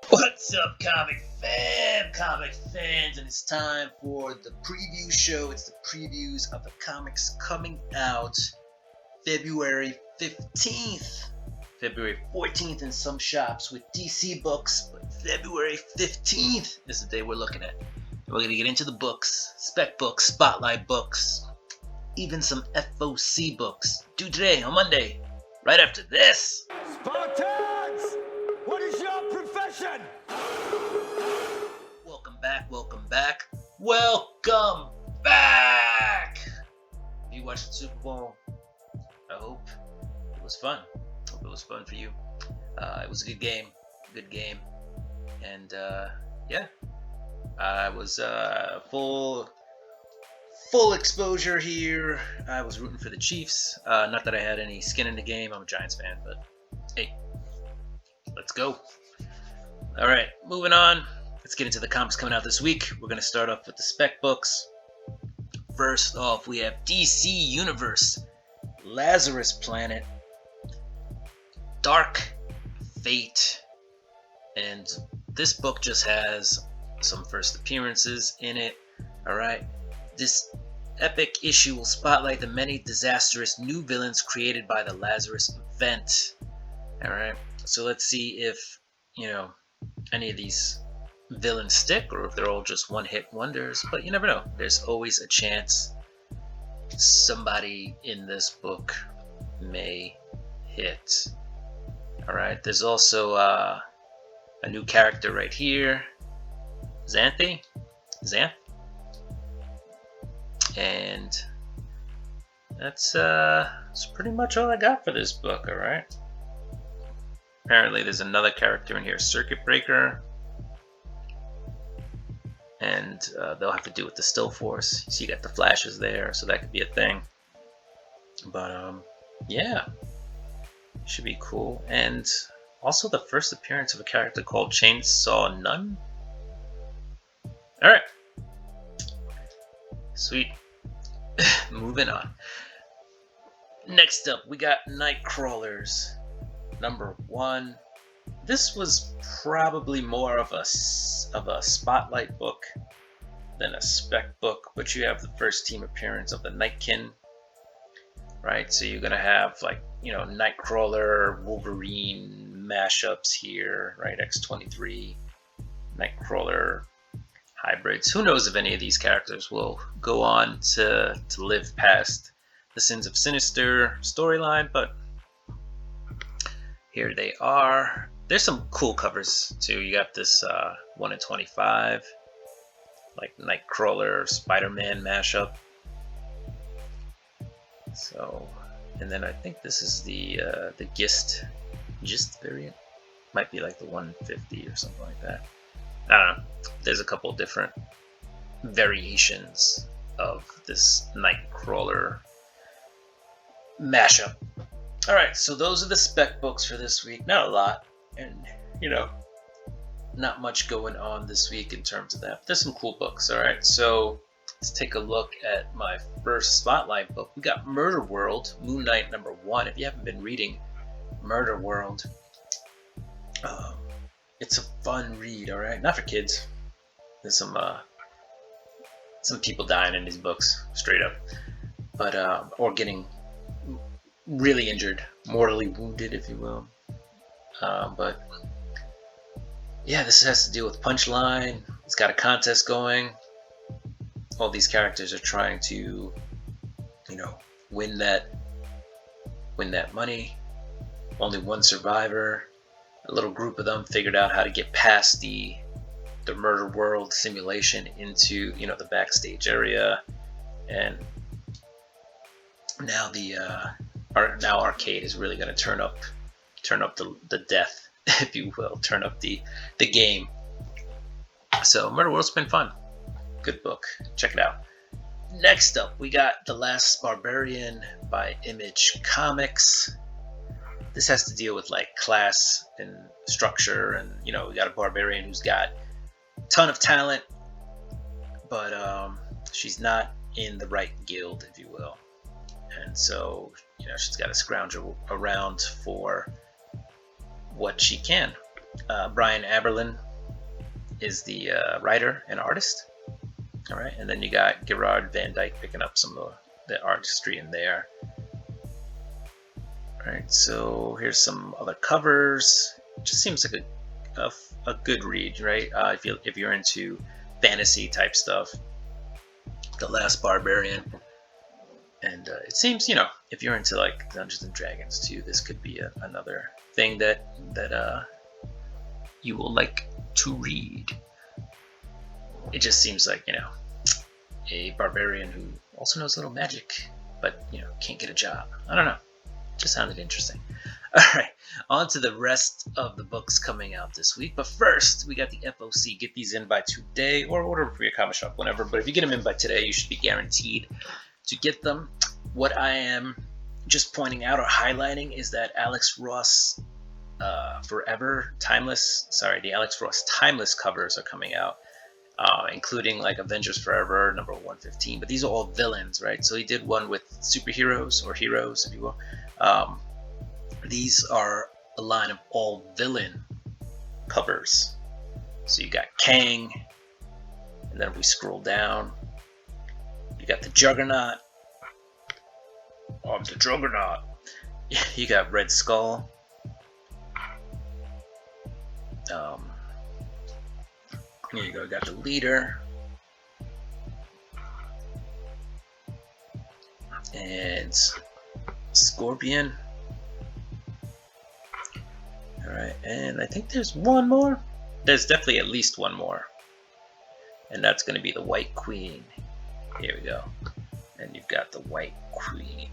What's up, comic fans? And it's time for the preview show. It's the previews of the comics coming out February 15th. February 14th in some shops with DC books, but February 15th is the day we're looking at. We're going to get into the books, spec books, spotlight books, even some FOC books. Due today on Monday, right after this. Spartans! What is your profession? Welcome back! Have you watched the Super Bowl? I hope it was fun. Hope it was fun for you. It was a good game. And I was full exposure here. I was rooting for the Chiefs. Not that I had any skin in the game. I'm a Giants fan, but hey, let's go. All right, moving on. Let's get into the comics coming out this week. We're going to start off with the spec books. First off, we have DC Universe, Lazarus Planet, Dark Fate, and this book just has some first appearances in it. All right, this epic issue will spotlight the many disastrous new villains created by the Lazarus event. All right, so let's see if any of these villains stick or if they're all just one-hit wonders, but you never know. There's always a chance somebody in this book may hit. All right, there's also a new character right here, Xanth, and that's pretty much all I got for this book. All right, apparently there's another character in here, Circuit Breaker, and they'll have to do with the Still Force. So you got the flashes there, so that could be a thing. But yeah, should be cool. And also the first appearance of a character called Chainsaw Nun. All right, sweet. Moving on. Next up, we got Nightcrawlers #1. This was probably more of a spotlight book than a spec book, but you have the first team appearance of the Nightkin, right? So you're gonna have Nightcrawler, Wolverine mashups here, right? X-23, Nightcrawler hybrids. Who knows if any of these characters will go on to live past the Sins of Sinister storyline, but here they are. There's some cool covers too. You got this 1 in 25, like Nightcrawler, Spider-Man mashup. So, and then I think this is the Gist variant. Might be like the 150 or something like that. I don't know. There's a couple different variations of this Nightcrawler mashup. All right, so those are the spec books for this week. Not a lot, and not much going on this week in terms of that. But there's some cool books. All right, so let's take a look at my first spotlight book. We got Murder World, Moon Knight #1. If you haven't been reading Murder World, it's a fun read. All right, not for kids. There's some people dying in these books, straight up, but or getting really injured, mortally wounded, if you will. But yeah, this has to deal with Punchline. It's got a contest going. All these characters are trying to, win that money. Only one survivor. A little group of them figured out how to get past the Murder World simulation into the backstage area, and now now Arcade is really going to turn up the death, if you will, turn up the game. So Murder World's been fun. Good book. Check it out. Next up, we got The Last Barbarian by Image Comics. This has to deal with like class and structure, and we got a barbarian who's got a ton of talent, but she's not in the right guild, if you will. And so, she's got to scrounge around for what she can. Brian Aberlin is the writer and artist. All right, and then you got Gerard Van Dyke picking up some of the artistry in there. All right, so here's some other covers. It just seems like a good read, right? If you're into fantasy type stuff, The Last Barbarian, and it seems, if you're into like Dungeons and Dragons too, this could be another thing that you will like to read. It just seems like, a barbarian who also knows a little magic, but can't get a job. I don't know. Just sounded interesting. All right, on to the rest of the books coming out this week. But first, we got the FOC. Get these in by today, or order for your comic shop, whenever. But if you get them in by today, you should be guaranteed to get them. What I am just pointing out or highlighting is that Alex Ross the Alex Ross Timeless covers are coming out, including like Avengers Forever number 115. But these are all villains, right? So he did one with superheroes, or heroes, if you will. These are a line of all villain covers. So you got Kang, and then if we scroll down, you got the Juggernaut. I'm the Juggernaut. You got Red Skull. Here you go. You got the Leader. And Scorpion. Alright, and I think there's one more. There's definitely at least one more. And that's going to be the White Queen. Here we go. And you've got the White Queen.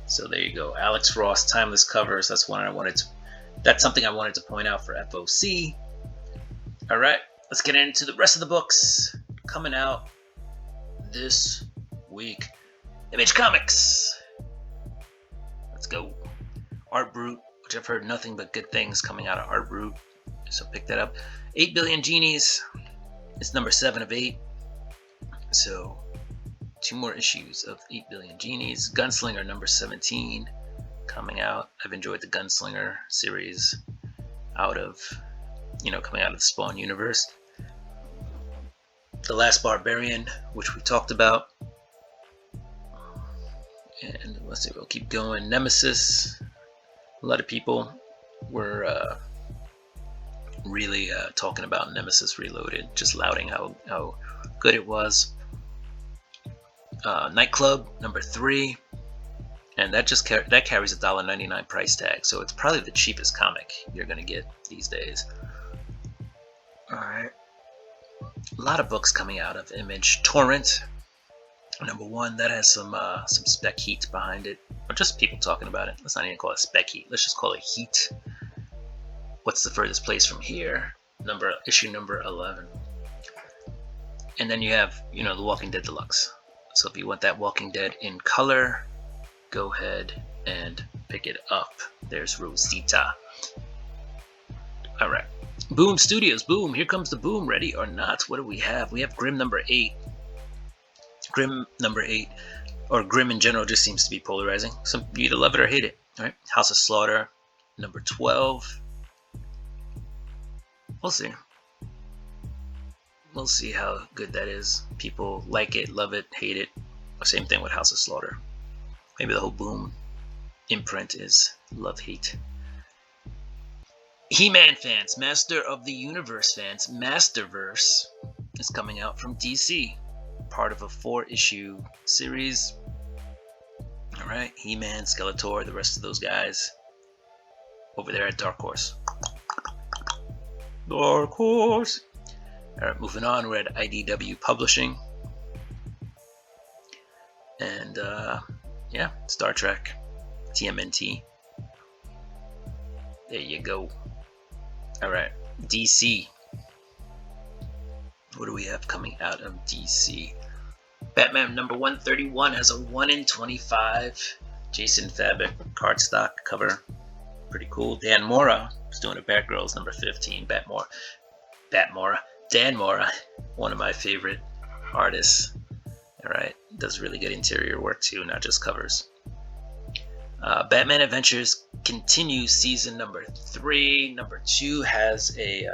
So there you go. Alex Ross Timeless covers. That's something I wanted to point out for FOC. Alright, let's get into the rest of the books coming out this week. Image Comics. Let's go. Art Brute, which I've heard nothing but good things coming out of Art Brute, so pick that up. 8 Billion Genies. It's number 7 of 8. So 2 more issues of 8 Billion Genies. Gunslinger number 17 coming out. I've enjoyed the Gunslinger series coming out of the Spawn universe. The Last Barbarian, which we talked about. And let's see, we'll keep going. Nemesis. A lot of people were really talking about Nemesis Reloaded, just lauding how good it was. Nightclub number 3, and that carries a $1.99 price tag, so it's probably the cheapest comic you're gonna get these days. All right, a lot of books coming out of Image. Torrent number 1, that has some spec heat behind it, or just people talking about it. Let's not even call it spec heat. Let's just call it heat. What's the furthest place from here? Issue number 11. And then you have, The Walking Dead Deluxe. So if you want that Walking Dead in color, go ahead and pick it up. There's Rosita. All right. Boom Studios. Boom. Here comes the boom. Ready or not? What do we have? We have Grimm number 8. Grimm number 8, or Grimm in general, just seems to be polarizing. So you either love it or hate it. All right. House of Slaughter number 12. We'll see. We'll see how good that is. People like it, love it, hate it. Same thing with House of Slaughter. Maybe the whole Boom imprint is love-hate. He-Man fans, Master of the Universe fans, Masterverse is coming out from DC. Part of a 4-issue series. Alright, He-Man, Skeletor, the rest of those guys over there at Dark Horse. Dark Horse! Alright, moving on, we're at IDW Publishing. And, Star Trek, TMNT. There you go. Alright, DC. What do we have coming out of DC? Batman number 131 has a 1 in 25 Jason Fabok cardstock cover. Pretty cool. Dan Mora is doing a Batgirls number 15. Dan Mora, one of my favorite artists. Alright, does really good interior work too, not just covers. Batman Adventures continue season number 3. Number 2 has a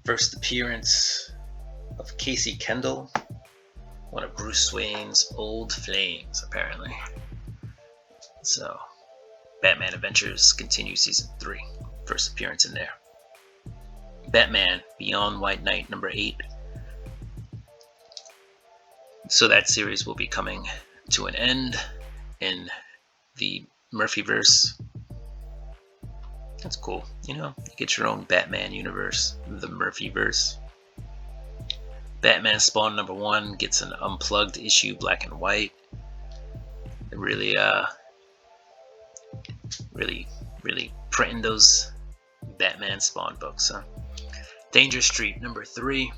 first appearance of Casey Kendall, one of Bruce Wayne's old flames, apparently. So, Batman Adventures continue season 3, first appearance in there. Batman Beyond White Knight number 8. So that series will be coming to an end in the Murphyverse. That's cool. You get your own Batman universe, the Murphyverse. Batman Spawn number 1 gets an unplugged issue, black and white. They're really printing those Batman Spawn books, huh? Danger Street number 3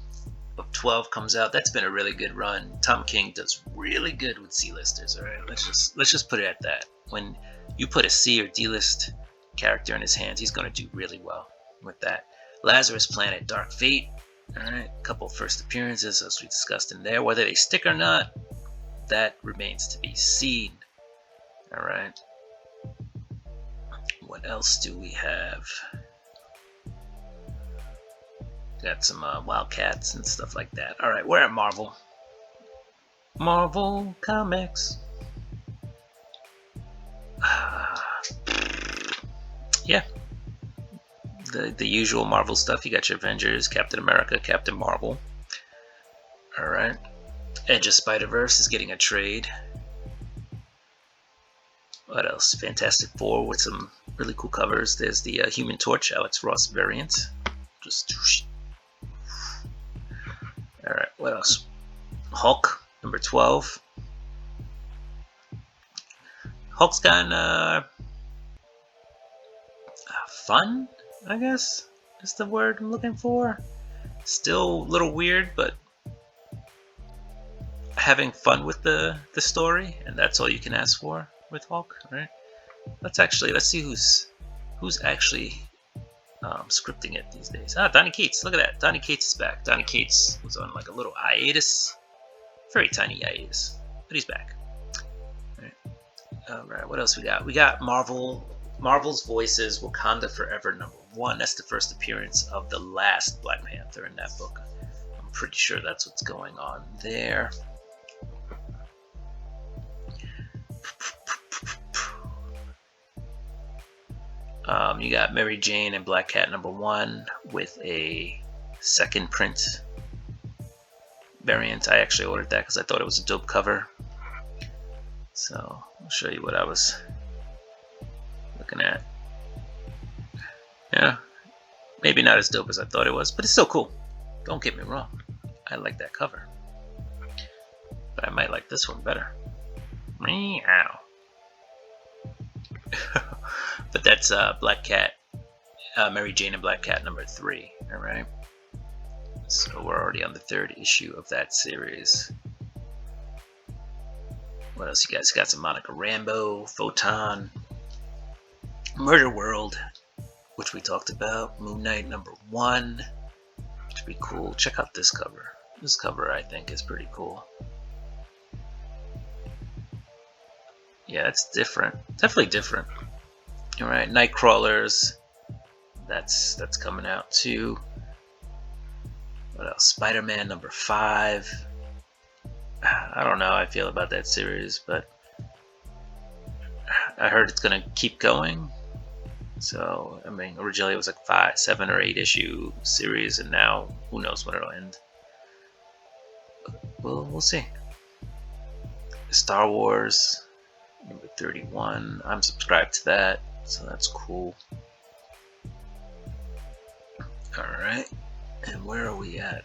of 12 comes out. That's been a really good run. Tom King does really good with C-listers. All right, let's just put it at that. When you put a C or D-list character in his hands, he's going to do really well with that. Lazarus Planet Dark Fate. All right, a couple first appearances as we discussed in there. Whether they stick or not, that remains to be seen. All right. What else do we have? Got some Wildcats and stuff like that. All right, we're at Marvel. Marvel Comics. Yeah. The usual Marvel stuff. You got your Avengers, Captain America, Captain Marvel. All right. Edge of Spider-Verse is getting a trade. What else? Fantastic Four with some really cool covers. There's the Human Torch, Alex Ross variant. Just. All right. What else? Hulk number 12. Hulk's gotten fun, I guess is the word I'm looking for. Still a little weird, but having fun with the story, and that's all you can ask for with Hulk, right? Let's see who's actually scripting it these days. Donny Cates, look at that. Donny Cates is back. Donny Cates was on like a little hiatus, very tiny hiatus, but he's back. All right, what else we got? We got Marvel's Voices, Wakanda Forever number 1. That's the first appearance of the last Black Panther in that book. I'm pretty sure that's what's going on there. You got Mary Jane and Black Cat number 1 with a second print variant. I actually ordered that because I thought it was a dope cover. So I'll show you what I was looking at. Yeah, maybe not as dope as I thought it was, but it's still cool. Don't get me wrong. I like that cover. But I might like this one better. Meow. But that's Black Cat, Mary Jane and Black Cat number 3. All right. So we're already on the 3rd issue of that series. What else you guys got? Some Monica Rambeau, Photon, Murder World, which we talked about. Moon Knight number 1, which would be cool. Check out this cover. This cover I think is pretty cool. Yeah, it's different. Definitely different. All right, Nightcrawlers. That's coming out too. What else? Spider-Man number 5. I don't know how I feel about that series, but I heard it's gonna keep going. So I mean, originally it was like 5, 7, or 8 issue series, and now who knows when it'll end. We'll see. Star Wars number 31. I'm subscribed to that, so that's cool. All right, and where are we at?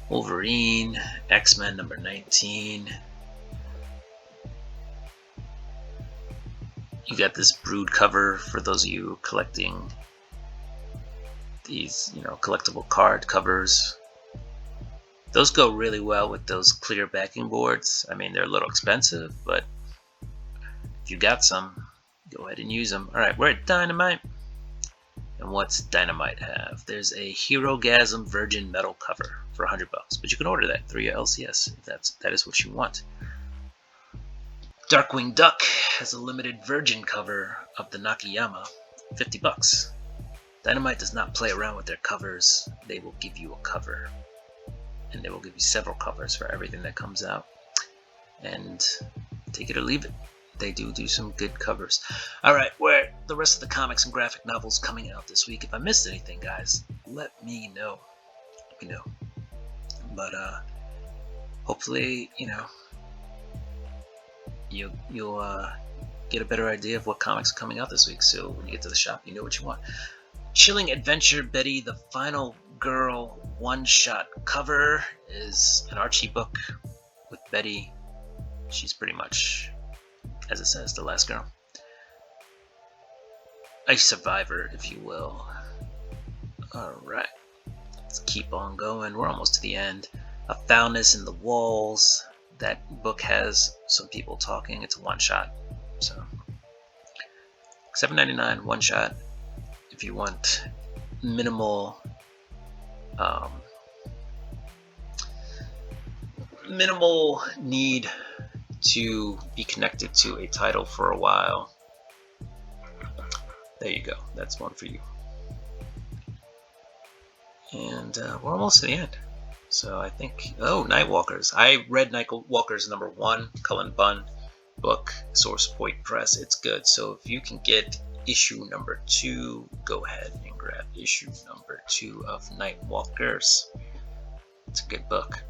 Wolverine, X-Men number 19. You got this Brood cover for those of you collecting these, collectible card covers. Those go really well with those clear backing boards. I mean, they're a little expensive, but if you got some, go ahead and use them. All right, we're at Dynamite. And what's Dynamite have? There's a Herogasm Virgin Metal cover for $100, but you can order that through your LCS if that is what you want. Darkwing Duck has a limited virgin cover of the Nakayama, $50. Dynamite does not play around with their covers. They will give you a cover, and they will give you several covers for everything that comes out. And take it or leave it. They do some good covers. All right, where the rest of the comics and graphic novels coming out this week? If I missed anything, guys, let me know. Let me know. But hopefully, you'll get a better idea of what comics are coming out this week. So when you get to the shop, you know what you want. Chilling Adventure Betty the Final Girl one-shot cover is an Archie book with Betty. She's pretty much, as it says, the last girl. A survivor, if you will. Alright, let's keep on going. We're almost to the end. A Foulness in the Walls. That book has some people talking. It's a one-shot. So, $7.99 one-shot. If you want minimal need to be connected to a title for a while, there you go. That's one for you. And we're almost to the end. So I think, Nightwalkers. I read Nightwalkers #1, Cullen Bunn book, Source Point Press. It's good. So if you can get issue #2, go ahead and grab issue #2 of Nightwalkers. It's a good book.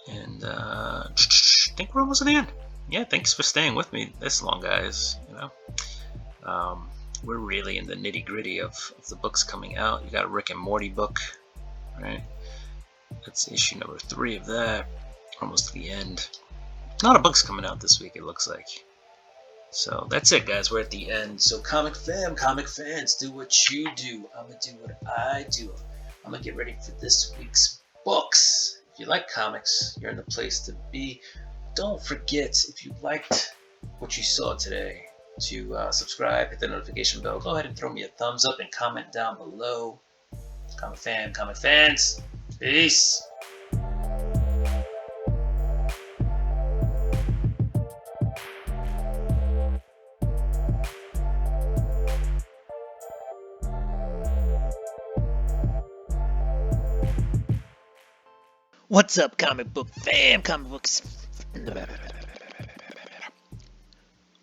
And I think we're almost at the end. Yeah, thanks for staying with me this long, guys. We're really in the nitty gritty of the books coming out. You got a Rick and Morty book, right? That's issue #3 of that. Almost to the end. A lot of books coming out this week, it looks like. So that's it, guys. We're at the end. So comic fans, do what you do. I'm going to do what I do. I'm going to get ready for this week's books. If you like comics, you're in the place to be. Don't forget, if you liked what you saw today, to subscribe, hit the notification bell. Go ahead and throw me a thumbs up and comment down below. Comic fans, peace. What's up, comic book fam? Comic books.